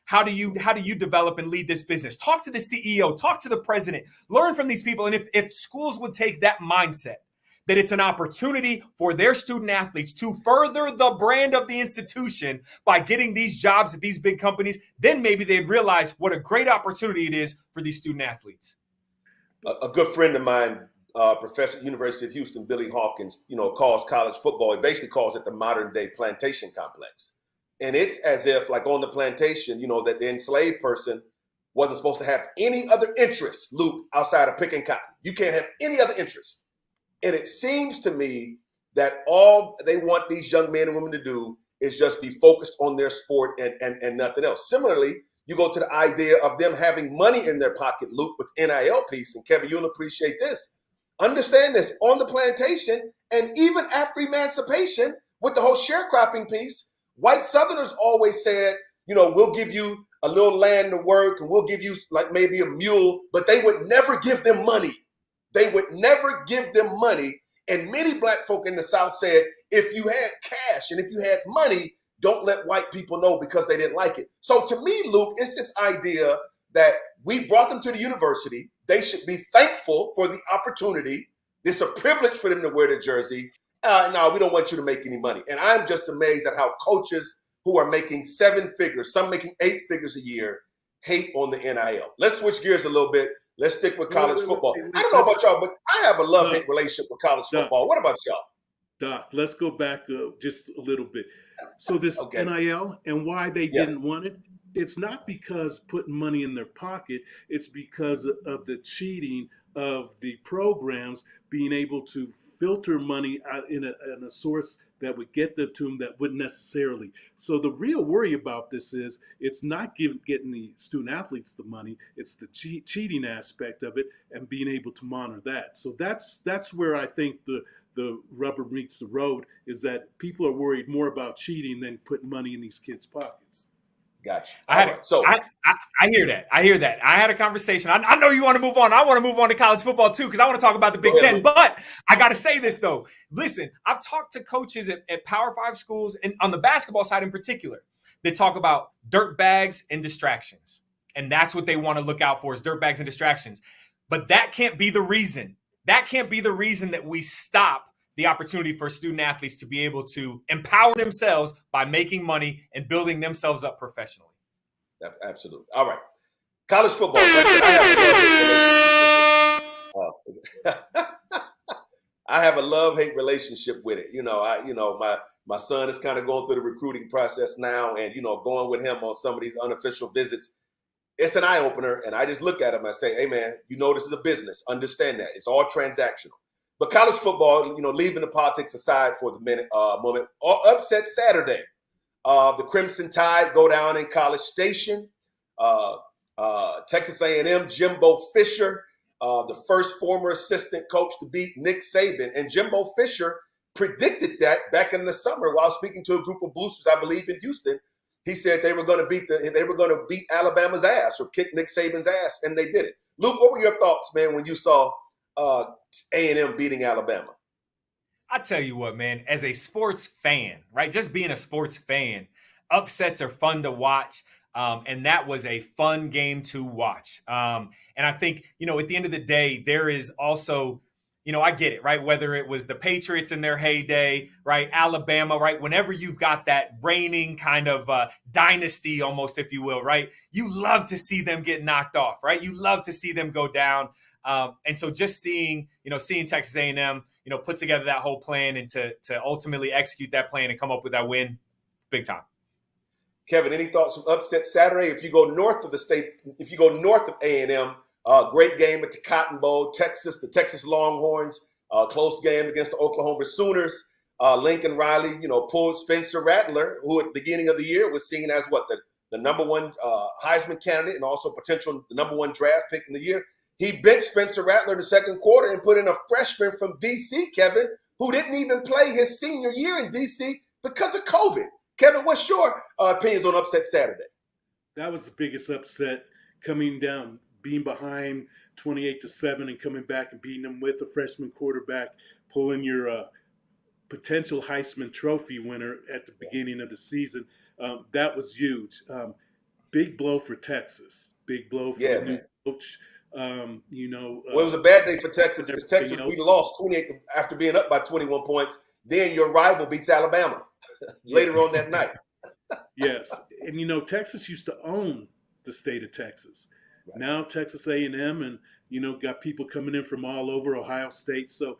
How do you develop and lead this business? Talk to the CEO, talk to the president, learn from these people. And if schools would take that mindset, that it's an opportunity for their student athletes to further the brand of the institution by getting these jobs at these big companies, then maybe they'd realize what a great opportunity it is for these student athletes. A good friend of mine, professor at University of Houston, Billy Hawkins, calls college football, he basically calls it the modern day plantation complex. And it's as if, like on the plantation, that the enslaved person wasn't supposed to have any other interest, Luke, outside of picking cotton. You can't have any other interest. And it seems to me that all they want these young men and women to do is just be focused on their sport and nothing else. Similarly, you go to the idea of them having money in their pocket, Luke, with NIL piece, and Kevin, you'll appreciate this. Understand this, on the plantation, and even after emancipation, with the whole sharecropping piece, white Southerners always said, we'll give you a little land to work, and we'll give you like maybe a mule, but they would never give them money. They would never give them money. And many black folk in the South said, if you had cash and if you had money, don't let white people know because they didn't like it. So to me, Luke, it's this idea that we brought them to the university. They should be thankful for the opportunity. It's a privilege for them to wear the jersey. No, we don't want you to make any money. And I'm just amazed at how coaches who are making 7 figures, some making 8 figures a year, hate on the NIL. Let's switch gears a little bit. Let's stick with college football. I don't know about y'all, but I have a love-hate relationship with college football. What about y'all? Doc, let's go back just a little bit. So this NIL and why they didn't want it it's not because putting money in their pocket. It's because of the cheating of the programs being able to filter money out in a source that would get them to them that wouldn't necessarily. So the real worry about this is it's not getting the student athletes the money. It's the cheating aspect of it and being able to monitor that. So that's where I think the rubber meets the road, is that people are worried more about cheating than putting money in these kids' pockets. Gotcha. I hear that. I hear that. I had a conversation. I know you want to move on. I want to move on to college football too, because I want to talk about the Big Ten. But I got to say this though. Listen, I've talked to coaches at Power 5 schools, and on the basketball side in particular, that talk about dirt bags and distractions. And that's what they want to look out for, is dirt bags and distractions. But that can't be the reason. That can't be the reason that we stop the opportunity for student athletes to be able to empower themselves by making money and building themselves up professionally. Absolutely. All right. College football. I have a love-hate relationship with it. My son is kind of going through the recruiting process now, and going with him on some of these unofficial visits. It's an eye-opener, and I just look at him and I say, hey man, this is a business. Understand that. It's all transactional. But college football, leaving the politics aside for the moment, upset Saturday. The Crimson Tide go down in College Station. Texas A&M, Jimbo Fisher, the first former assistant coach to beat Nick Saban. And Jimbo Fisher predicted that back in the summer while speaking to a group of boosters, I believe, in Houston. He said they were going to beat Alabama's ass or kick Nick Saban's ass, and they did it. Luke, what were your thoughts, man, when you saw A&M beating Alabama? I tell you what, man, as a sports fan, right? Just being a sports fan, upsets are fun to watch. And that was a fun game to watch. And I think, at the end of the day, there is also, I get it, right? Whether it was the Patriots in their heyday, right? Alabama, right? Whenever you've got that reigning kind of dynasty almost, if you will, right? You love to see them get knocked off, right? You love to see them go down. And so just seeing Texas A&M, put together that whole plan and to ultimately execute that plan and come up with that win, big time. Kevin, any thoughts on upset Saturday? If you go north of the state, if you go north of A&M, great game at the Cotton Bowl, the Texas Longhorns, close game against the Oklahoma Sooners. Lincoln Riley, pulled Spencer Rattler, who at the beginning of the year was seen as the number one Heisman candidate and also potential the number one draft pick in the year. He benched Spencer Rattler in the second quarter and put in a freshman from D.C., Kevin, who didn't even play his senior year in D.C. because of COVID. Kevin, what's your opinions on upset Saturday? That was the biggest upset, coming down, being behind 28-7 and coming back and beating them with a freshman quarterback, pulling your potential Heisman Trophy winner at the beginning of the season. That was huge. Big blow for Texas. Big blow for the new coach. Well, it was a bad day for Texas because Texas, we lost 28 after being up by 21 points. Then your rival beats Alabama later on that night. Yes. And, Texas used to own the state of Texas. Right. Now Texas A&M and, got people coming in from all over, Ohio State. So,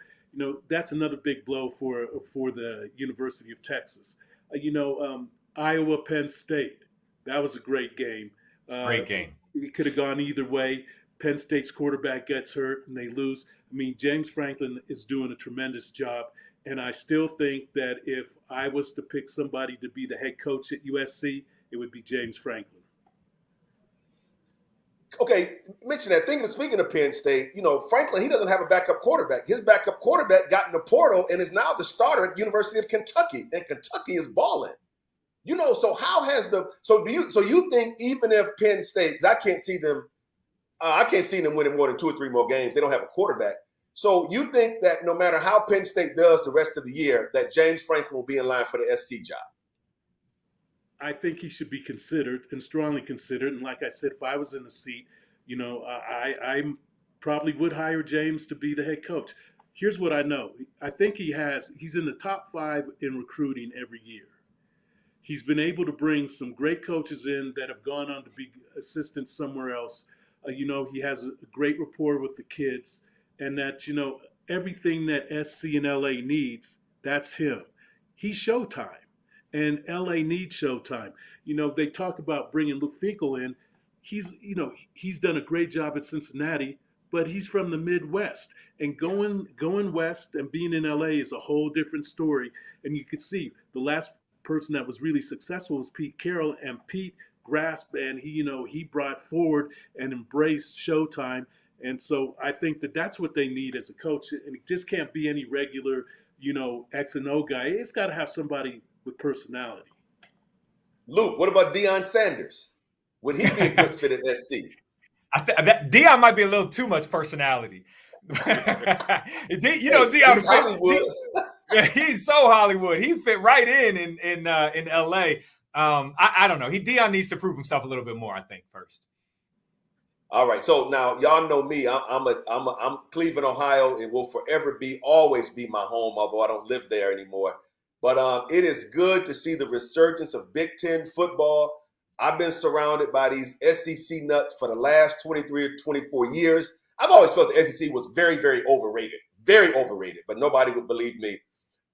that's another big blow for the University of Texas. Iowa, Penn State. That was a great game. Great game. It could have gone either way. Penn State's quarterback gets hurt and they lose. James Franklin is doing a tremendous job. And I still think that if I was to pick somebody to be the head coach at USC, it would be James Franklin. Okay, mention that. Speaking of Penn State, Franklin, he doesn't have a backup quarterback. His backup quarterback got in the portal and is now the starter at University of Kentucky, and Kentucky is balling. So how has you think even if Penn State, because I can't see them winning more than 2 or 3 more games. They don't have a quarterback. So you think that no matter how Penn State does the rest of the year, that James Franklin will be in line for the SC job? I think he should be considered and strongly considered. And like I said, if I was in the seat, I probably would hire James to be the head coach. Here's what I know. I think he's in the top 5 in recruiting every year. He's been able to bring some great coaches in that have gone on to be assistants somewhere else. He has a great rapport with the kids, and that, everything that SC and LA needs, that's him. He's Showtime. and LA needs Showtime. They talk about bringing Luke Fedlam in. He's done a great job at Cincinnati, but he's from the Midwest, and going west and being in LA is a whole different story. And you could see the last person that was really successful was Pete Carroll, and Pete grasped and he brought forward and embraced Showtime. And so I think that that's what they need as a coach, and it just can't be any regular X and O guy. It's got to have somebody with personality. Luke, what about Deion Sanders? Would he be a good fit at SC? Deion might be a little too much personality. Deion, he's Hollywood. He's so Hollywood. He fit right in LA. I don't know. Deion needs to prove himself a little bit more, I think, first. All right. So now y'all know me. I'm Cleveland, Ohio. It will forever always be my home, although I don't live there anymore. But it is good to see the resurgence of Big Ten football. I've been surrounded by these SEC nuts for the last 23 or 24 years. I've always felt the SEC was very, very overrated, but nobody would believe me.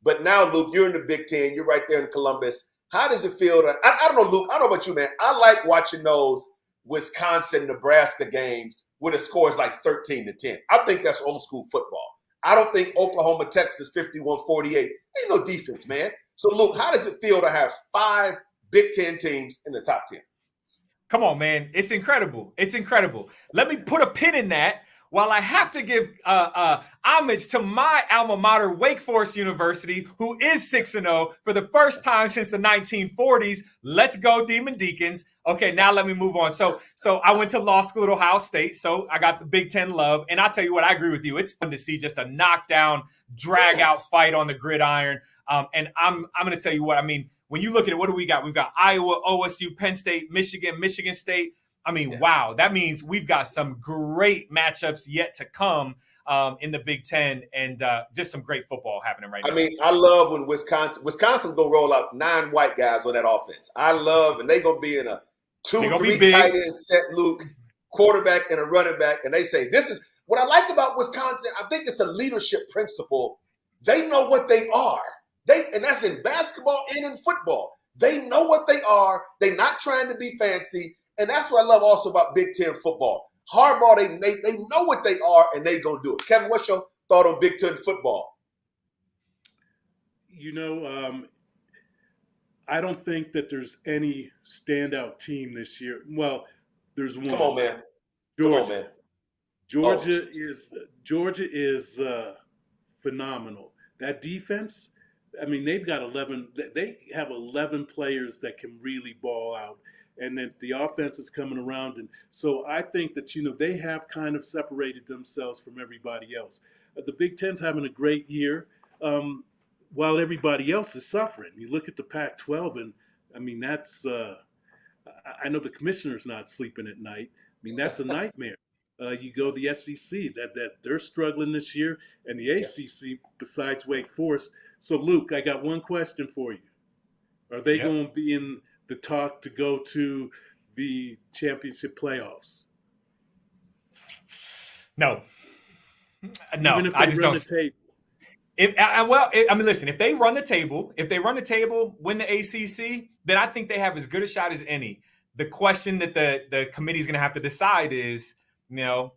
But now, Luke, you're in the Big Ten. You're right there in Columbus. How does it feel I don't know, Luke. I don't know about you, man. I like watching those Wisconsin, Nebraska games where the score is like 13-10. I think that's old school football. I don't think Oklahoma, Texas, 51-48. Ain't no defense, man. So, Luke, how does it feel to have 5 Big Ten teams in the top 10? Come on, man. It's incredible. It's incredible. Let me put a pin in that while I have to give homage to my alma mater, Wake Forest University, who is 6-0 for the first time since the 1940s. Let's go, Demon Deacons. Okay, now let me move on. So I went to law school at Ohio State, so I got the Big Ten love. And I'll tell you what, I agree with you. It's fun to see just a knockdown, drag-out fight on the gridiron. And I'm going to tell you what, I mean, when you look at it, what do we got? We've got Iowa, OSU, Penn State, Michigan State. I mean, wow, that means we've got some great matchups yet to come in the Big Ten, and just some great football happening right now. I mean, I love when Wisconsin's going to roll out 9 white guys on that offense. I love, and they're going to be in a 2-3 tight end set, Luke, quarterback and a running back, and they say, this is what I like about Wisconsin. I think it's a leadership principle. They know what they are. And that's in basketball and in football. They know what they are. They're not trying to be fancy. And that's what I love also about Big Ten football. Harbaugh, they know what they are, and they're going to do it. Kevin, what's your thought on Big Ten football? I don't think that there's any standout team this year. Well, there's one. Come on, man. Georgia is phenomenal. That defense, I mean, they have 11 players that can really ball out. And then the offense is coming around. And so I think that, they have kind of separated themselves from everybody else. The Big Ten's having a great year while everybody else is suffering. You look at the Pac-12, and, I mean, that's I know the commissioner's not sleeping at night. I mean, that's a nightmare. You go to the SEC, that they're struggling this year, and the ACC, besides Wake Forest. So, Luke, I got one question for you. Are they going to be in the talk to go to the championship playoffs? No, Even if I just don't. Listen, if they run the table, win the ACC, then I think they have as good a shot as any. The question that the committee is going to have to decide is, we'll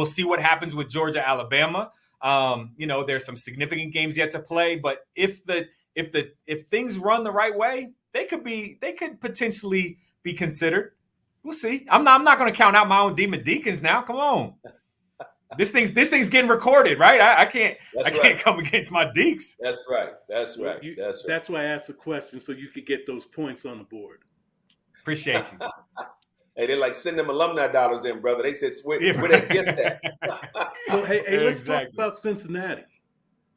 see what happens with Georgia, Alabama. There's some significant games yet to play, but if things run the right way, they could potentially be considered. We'll see. I'm not going to count out my own Demon Deacons now. Come on. This thing's getting recorded, right? I can't come against my Deeks. That's right. That's why I asked the question, so you could get those points on the board. Appreciate you. Hey, they like send them alumni dollars in, brother. They said, where they get that? Well, hey, let's talk about Cincinnati.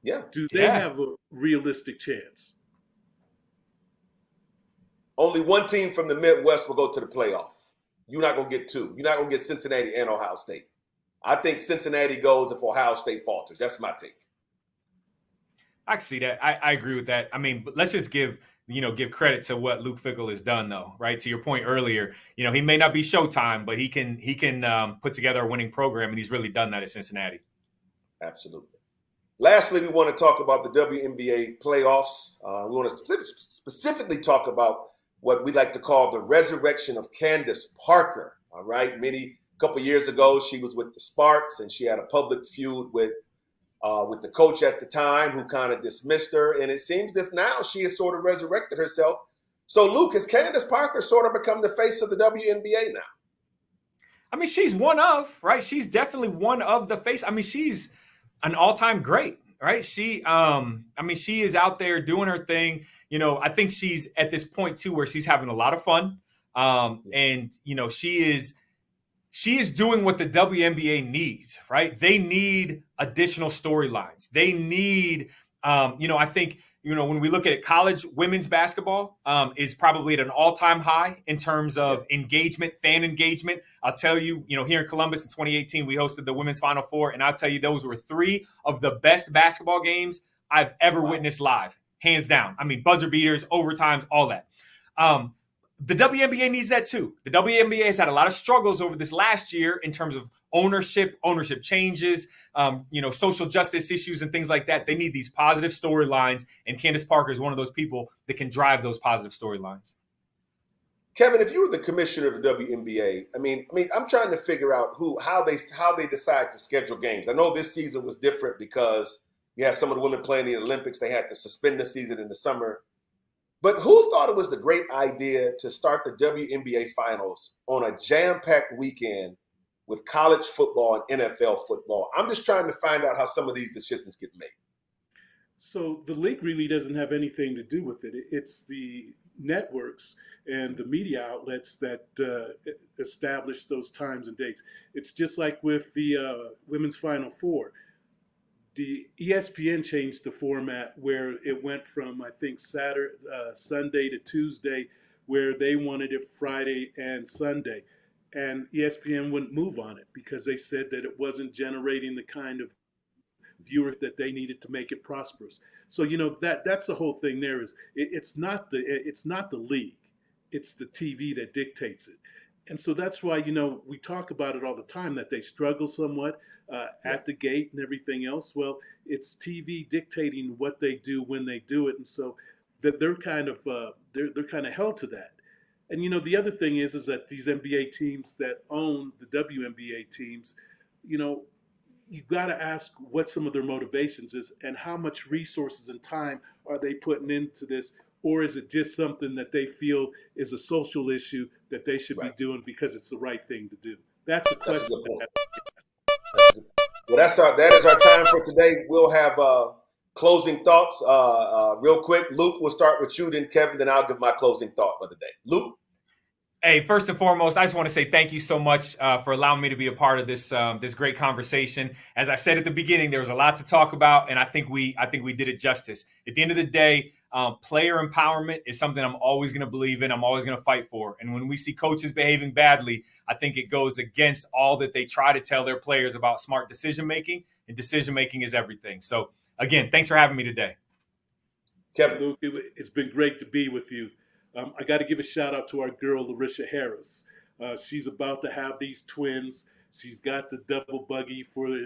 Yeah. Do they have a realistic chance? Only one team from the Midwest will go to the playoff. You're not going to get 2. You're not going to get Cincinnati and Ohio State. I think Cincinnati goes if Ohio State falters. That's my take. I can see that. I agree with that. I mean, but let's just give credit to what Luke Fedlam has done, though, right? To your point earlier, he may not be Showtime, but he can put together a winning program, and he's really done that at Cincinnati. Absolutely. Lastly, we want to talk about the WNBA playoffs. We want to specifically talk about what we like to call the resurrection of Candace Parker. All right, a couple years ago, she was with the Sparks, and she had a public feud with the coach at the time, who kind of dismissed her. And it seems as if now she has sort of resurrected herself. So, Luke, has Candace Parker sort of become the face of the WNBA now? I mean, she's one of, right? She's definitely one of the face. I mean, she's an all-time great, right? She is out there doing her thing. You know, I think she's at this point too where she's having a lot of fun. And you know, she is doing what the WNBA needs, right? They need additional storylines. They need, I think, when we look at it, college women's basketball is probably at an all-time high in terms of engagement, fan engagement. I'll tell you, here in Columbus in 2018, we hosted the Women's Final Four, and I'll tell you, those were 3 of the best basketball games I've ever witnessed live, hands down. I mean, buzzer beaters, overtimes, all that. The WNBA needs that too. The WNBA has had a lot of struggles over this last year in terms of ownership changes, social justice issues and things like that. They need these positive storylines, and Candace Parker is one of those people that can drive those positive storylines. Kevin, if you were the commissioner of the WNBA, I mean, I'm trying to figure out how they decide to schedule games. I know this season was different because you had some of the women playing in the Olympics. They had to suspend the season in the summer. But who thought it was the great idea to start the WNBA finals on a jam-packed weekend with college football and NFL football? I'm just trying to find out how some of these decisions get made. So the league really doesn't have anything to do with it. It's the networks and the media outlets that establish those times and dates. It's just like with the Women's Final Four. The ESPN changed the format where it went from, I think, Sunday to Tuesday, where they wanted it Friday and Sunday. And ESPN wouldn't move on it because they said that it wasn't generating the kind of viewer that they needed to make it prosperous. So, that's the whole thing there is it's not the league, it's the TV that dictates it. And so that's why, we talk about it all the time, that they struggle somewhat at the gate and everything else. Well, it's TV dictating what they do when they do it. And so that they're kind of held to that. And, the other thing is that these NBA teams that own the WNBA teams, you've got to ask what some of their motivations is and how much resources and time are they putting into this. Or is it just something that they feel is a social issue that they should be doing because it's the right thing to do? That's a question. Well, that is our time for today. We'll have closing thoughts real quick. Luke, we'll start with you, then Kevin, then I'll give my closing thought for the day. Luke? Hey, first and foremost, I just want to say thank you so much for allowing me to be a part of this great conversation. As I said at the beginning, there was a lot to talk about, and I think we did it justice. At the end of the day, player empowerment is something I'm always going to believe in. I'm always going to fight for. And when we see coaches behaving badly, I think it goes against all that they try to tell their players about smart decision-making, and decision-making is everything. So, again, thanks for having me today. Kevin. Luke, it's been great to be with you. I got to give a shout-out to our girl, Larisha Harris. She's about to have these twins. She's got the double buggy for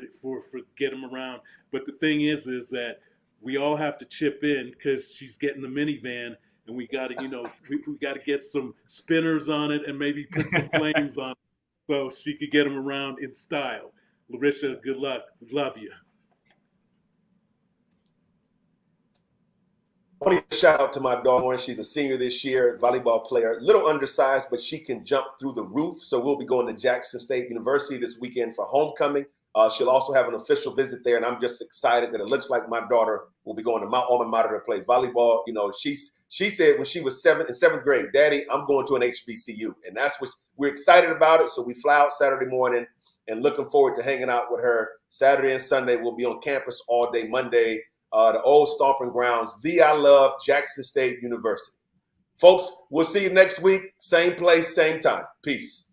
get them around. But the thing is that we all have to chip in because she's getting the minivan, and we got to, we got to get some spinners on it and maybe put some flames on it so she could get them around in style. Larisha, good luck. Love you. I want to shout out to my daughter. She's a senior this year, volleyball player, a little undersized, but she can jump through the roof. So we'll be going to Jackson State University this weekend for homecoming. She'll also have an official visit there, and I'm just excited that it looks like my daughter will be going to my alma mater to play volleyball. She said when she was in seventh grade, Daddy, I'm going to an HBCU, and that's what we're excited about it. So we fly out Saturday morning and looking forward to hanging out with her Saturday and Sunday. We'll be on campus all day Monday, the old stomping grounds, I love Jackson State University. Folks, we'll see you next week. Same place, same time. Peace.